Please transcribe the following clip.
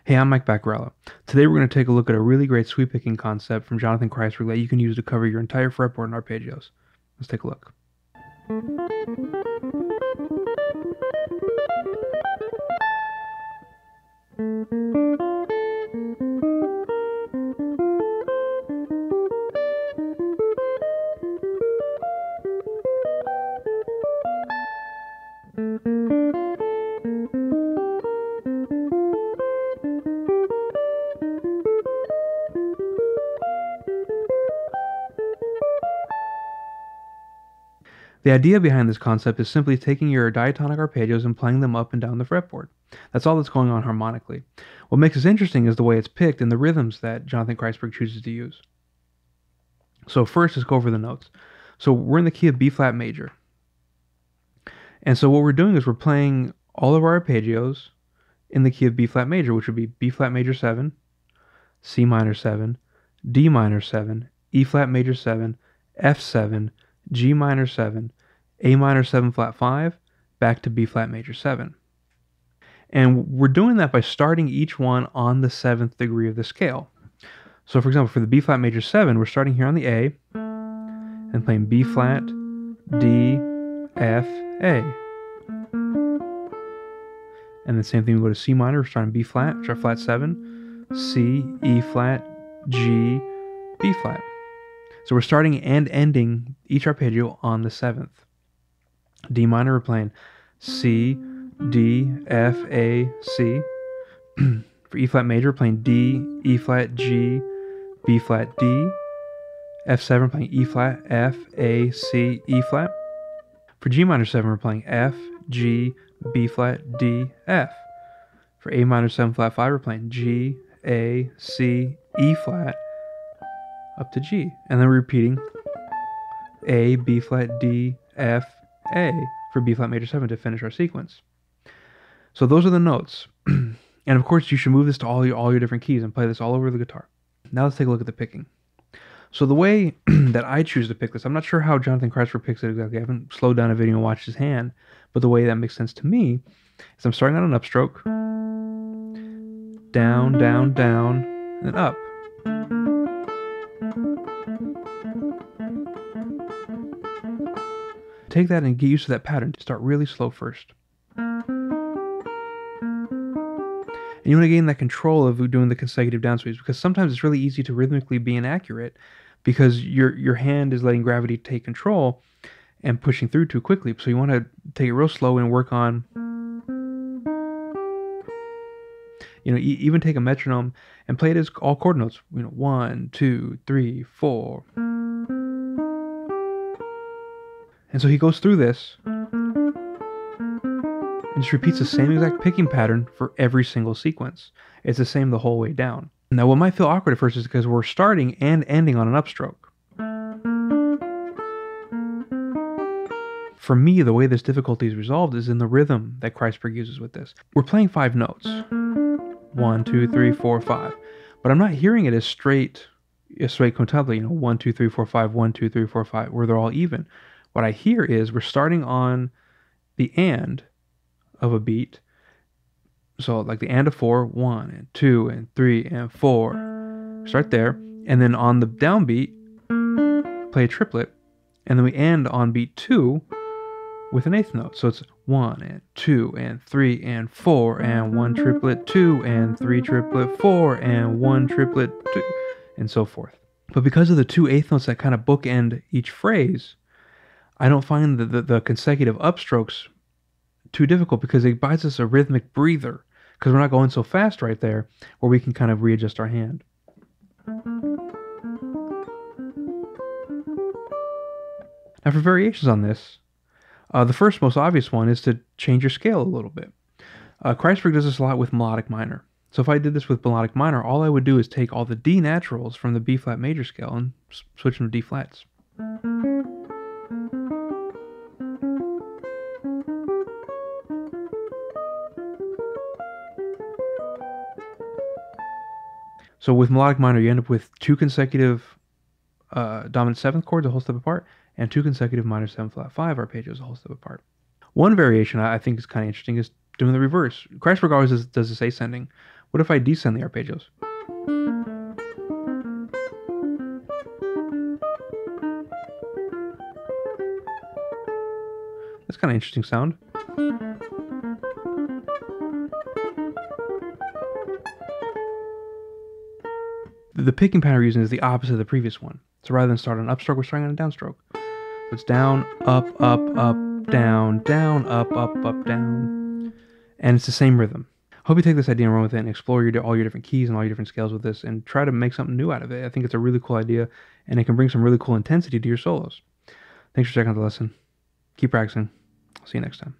Hey, I'm Mike Baccarella. Today we're going to take a look at a really great sweep picking concept from Jonathan Kreisberg that you can use to cover your entire fretboard in Arpeggios. Let's take a look. The idea behind this concept is simply taking your diatonic arpeggios and playing them up and down the fretboard. That's all that's going on harmonically. What makes this interesting is the way it's picked and the rhythms that Jonathan Kreisberg chooses to use. So first, let's go over the notes. So we're in the key of B flat major. And so what we're doing is we're playing all of our arpeggios in the key of B flat major, which would be B flat major 7, C minor 7, D minor 7, E flat major 7, F7, G minor 7, A minor 7 flat 5, back to B flat major 7. And we're doing that by starting each one on the 7th degree of the scale. So for example, for the B flat major 7, we're starting here on the A and playing B flat, D, F, A. And the same thing, we go to C minor, we're starting B flat, which are flat 7, C, E flat, G, B flat. So we're starting and ending each arpeggio on the 7th. D minor, we're playing C, D, F, A, C. For E flat major, we're playing D, E flat, G, B flat, D. F7, we're playing E flat, F, A, C, E flat. For G minor 7, we're playing F, G, B flat, D, F. For A minor 7 flat 5, we're playing G, A, C, E flat, up to G. And then we're repeating A, B flat, D, F, A for B flat major 7 to finish our sequence. So those are the notes. And of course, you should move this to all your different keys and play this all over the guitar. Now let's take a look at the picking. So the way that I choose to pick this, I'm not sure how Jonathan Kreisberg picks it exactly. I haven't slowed down a video and watched his hand, but the way that makes sense to me is I'm starting on an upstroke, down, down, down, and then up. Take that and get used to that pattern. Start really slow first. And you want to gain that control of doing the consecutive down sweeps, because sometimes it's really easy to rhythmically be inaccurate because your hand is letting gravity take control and pushing through too quickly. So you want to take it real slow and work on, even take a metronome and play it as all chord notes. 1, 2, 3, 4. And so he goes through this and just repeats the same exact picking pattern for every single sequence. It's the same the whole way down. Now, what might feel awkward at first is because we're starting and ending on an upstroke. For me, the way this difficulty is resolved is in the rhythm that Kreisberg uses with this. We're playing 5 notes. 1, 2, 3, 4, 5. But I'm not hearing it as straight contably, 1, 2, 3, 4, 5, 1, 2, 3, 4, 5, where they're all even. What I hear is we're starting on the and of a beat. So like the and of 4, 1 and 2 and 3 and 4. Start there. And then on the downbeat, play a triplet. And then we end on beat 2 with an 8th note. So it's 1 and 2 and 3 and 4 and 1 triplet 2 and 3 triplet 4 and 1 triplet 2 and so forth. But because of the 2 8th notes that kind of bookend each phrase, I don't find the consecutive upstrokes too difficult because it buys us a rhythmic breather because we're not going so fast right there where we can kind of readjust our hand. Now for variations on this, the first most obvious one is to change your scale a little bit. Kreisberg does this a lot with melodic minor. So if I did this with melodic minor, all I would do is take all the D naturals from the B flat major scale and switch them to D flats. So with melodic minor, you end up with 2 consecutive dominant 7th chords a whole step apart, and 2 consecutive minor 7 flat 5 arpeggios a whole step apart. One variation I think is kind of interesting is doing the reverse. Kreisberg always does this ascending, What if I descend the arpeggios? That's kind of interesting sound. The picking pattern we're using is the opposite of the previous one. So rather than start on an upstroke, we're starting on a downstroke. So it's down, up, down, up, down. And it's the same rhythm. Hope you take this idea and run with it and explore all your different keys and all your different scales with this and try to make something new out of it. I think it's a really cool idea and it can bring some really cool intensity to your solos. Thanks for checking out the lesson. Keep practicing. See you next time.